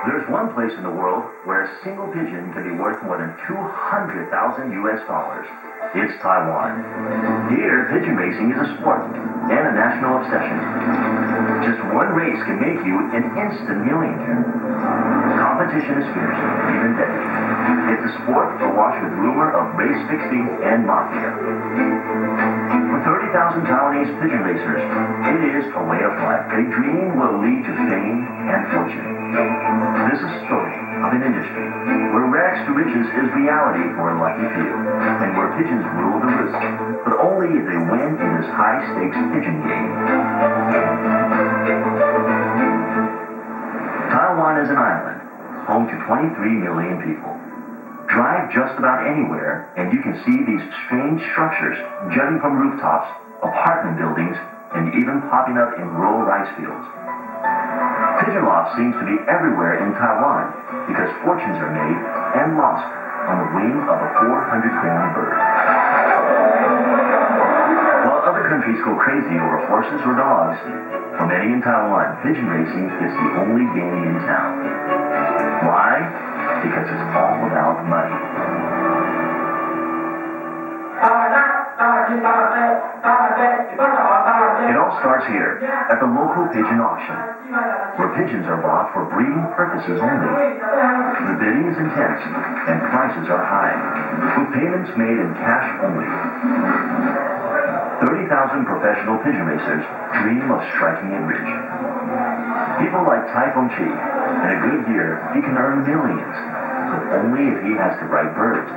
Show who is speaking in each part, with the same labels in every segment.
Speaker 1: There's one place in the world where a single pigeon can be worth more than 200,000 US dollars. It's Taiwan. Here, pigeon racing is a sport and a national obsession. Just one race can make you an instant millionaire. Competition is fierce, even deadly. It's a sport awash with rumor of race fixing and mafia. For 30,000 Taiwanese pigeon racers, it is a way of life. A dream will lead to fame and fortune. This is a story of an industry where rags to riches is reality for a lucky few, and where pigeons rule the roost, but only if they win in this high-stakes pigeon game. Taiwan is an island, home to 23 million people. Drive just about anywhere, and you can see these strange structures jutting from rooftops, apartment buildings, and even popping up in rural rice fields. Pigeon loft seems to be everywhere in Taiwan because fortunes are made and lost on the wing of a 400-gram bird. While other countries go crazy over horses or dogs, for many in Taiwan, pigeon racing is the only game in town. Why? Because it's all about money. It all starts here, at the local pigeon auction, where pigeons are bought for breeding purposes only. The bidding is intense, and prices are high, with payments made in cash only. 30,000 professional pigeon racers dream of striking it rich. People like Tai Chi, in a good year, he can earn millions, but only if he has the right birds.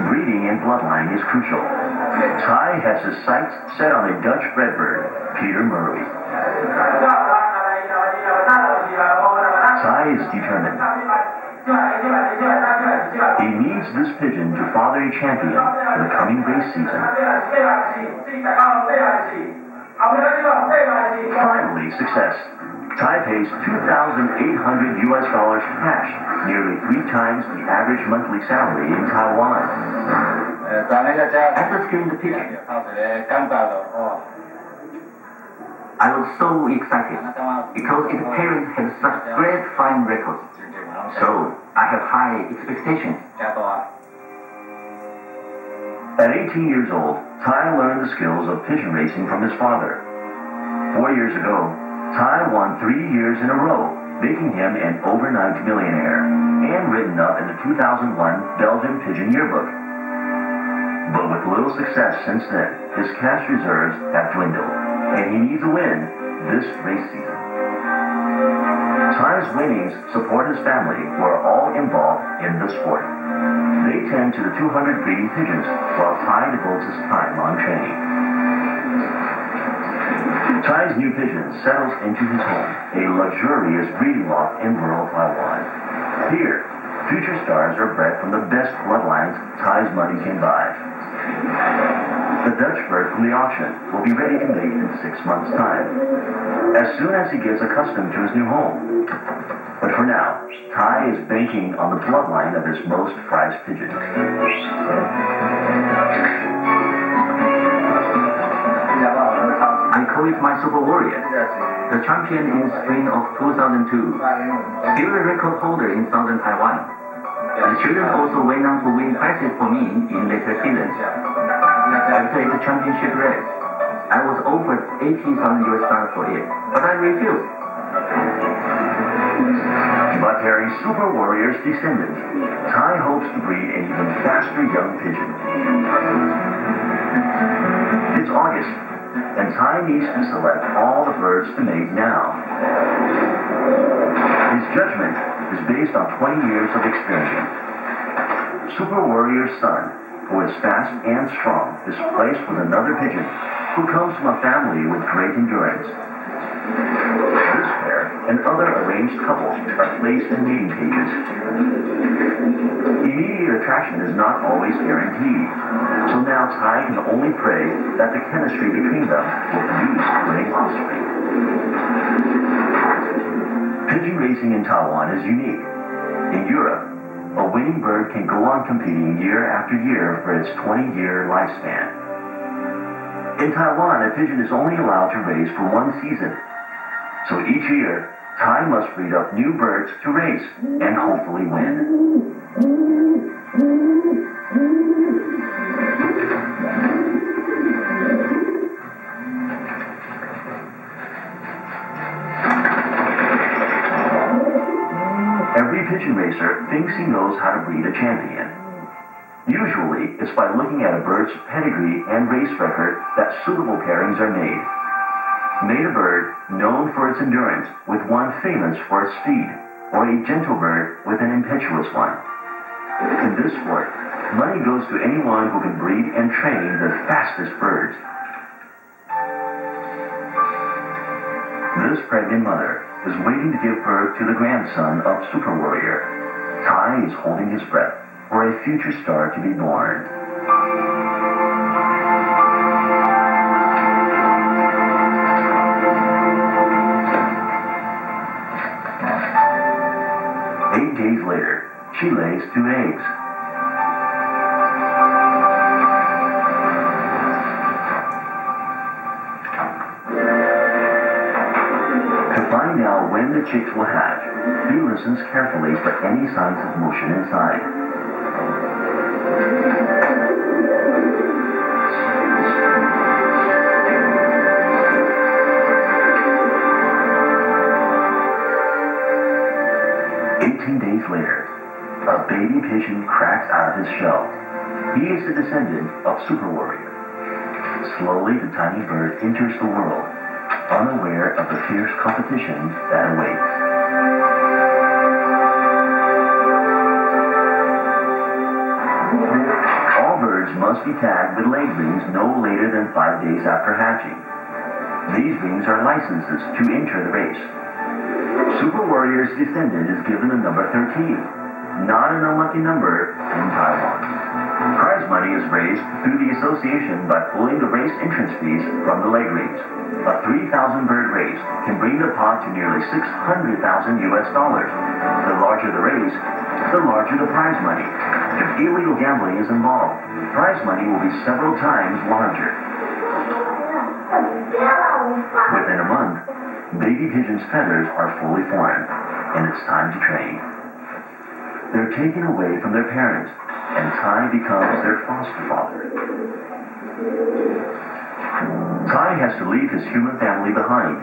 Speaker 1: Breeding and bloodline is crucial. Tai has his sights set on a Dutch redbird, Peter Murray. Tai is determined. He needs this pigeon to father a champion for the coming race season. Finally, success. Tai pays $2,800 US cash, nearly 3 times the average monthly salary in Taiwan. After securing the pigeon, I was so excited because its parents had such great fine records. So I have high expectations. At 18 years old, Tai learned the skills of pigeon racing from his father. 4 years ago, Tai won 3 years in a row, making him an overnight millionaire, and written up in the 2001 Belgian Pigeon Yearbook. But with little success since then, his cash reserves have dwindled, and he needs a win this race season. Tai's winnings support his family, who are all involved in the sport. They tend to the 200 breeding pigeons, while Tai devotes his time on training. Tai's new pigeon settles into his home, a luxurious breeding loft in rural Taiwan. Here, future stars are bred from the best bloodlines Tai's money can buy. The Dutch bird from the auction will be ready to mate in 6 months' time, as soon as he gets accustomed to his new home. But for now, Tai is banking on the bloodline of his most prized pigeon. I call it my super warrior, the champion in spring of 2002, still the record holder in southern Taiwan. The children also went on to win prizes for me in later seasons. After the championship race, I was offered $18,000 for it, but I refused. But carrying Super Warrior's descendants, Tai hopes to breed an even faster young pigeon. It's August, and Tai needs to select all the birds to mate now. His judgment is based on 20 years of experience. Super Warrior's son, who is fast and strong, is placed with another pigeon who comes from a family with great endurance. This pair and other arranged couples are placed in mating cages. Immediate attraction is not always guaranteed, so now Tai can only pray that the chemistry between them will produce winning offspring. Pigeon racing in Taiwan is unique. In Europe, a winning bird can go on competing year after year for its 20-year lifespan. In Taiwan, a pigeon is only allowed to race for 1 season. So each year, Tai must breed up new birds to race and hopefully win. Every pigeon racer thinks he knows how to breed a champion. Usually, it's by looking at a bird's pedigree and race record that suitable pairings are made. Mate a bird known for its endurance with one famous for its speed, or a gentle bird with an impetuous one. In this sport, money goes to anyone who can breed and train the fastest birds. This pregnant mother is waiting to give birth to the grandson of Super Warrior. Tai is holding his breath for a future star to be born. Days later, she lays 2 eggs. To find out when the chicks will hatch, he listens carefully for any signs of motion inside. Days later, a baby pigeon cracks out of his shell. He is the descendant of Super Warrior. Slowly, the tiny bird enters the world, unaware of the fierce competition that awaits. All birds must be tagged with leg rings no later than 5 days after hatching. These rings are licenses to enter the race. Super Warrior's descendant is given the number 13, not an unlucky number in Taiwan. Prize money is raised through the association by pulling the race entrance fees from the leg rings. A 3,000 bird race can bring the pot to nearly $600,000 US. The larger the race, the larger the prize money. If illegal gambling is involved, prize money will be several times larger. Within a month, baby pigeons' feathers are fully formed, and it's time to train. They're taken away from their parents, and Tai becomes their foster father. Tai has to leave his human family behind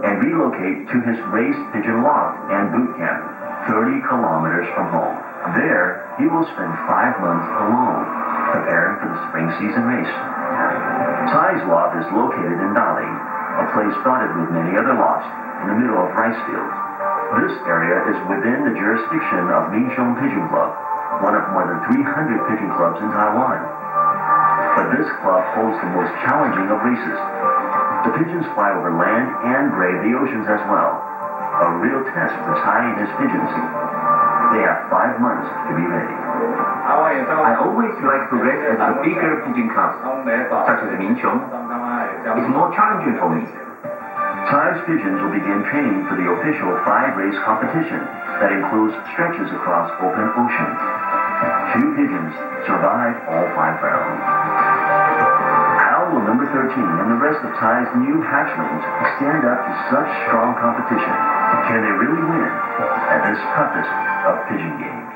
Speaker 1: and relocate to his race pigeon loft and boot camp, 30 kilometers from home. There, he will spend 5 months alone, preparing for the spring season race. Tai's loft is located in Dali, a place dotted with many other lofts in the middle of rice fields. This area is within the jurisdiction of Minxiong Pigeon Club, one of more than 300 pigeon clubs in Taiwan. But this club holds the most challenging of races. The pigeons fly over land and brave the oceans as well, a real test for Tai and his pigeons. They have 5 months to be ready.
Speaker 2: I always like to race at the bigger pigeon clubs, such as Minxiong. It's more challenging for me.
Speaker 1: Tai's pigeons will begin training for the official 5-race competition that includes stretches across open ocean. Few pigeons survive all 5 rounds. How will number 13 and the rest of Tai's new hatchlings stand up to such strong competition? Can they really win at this toughest of pigeon games?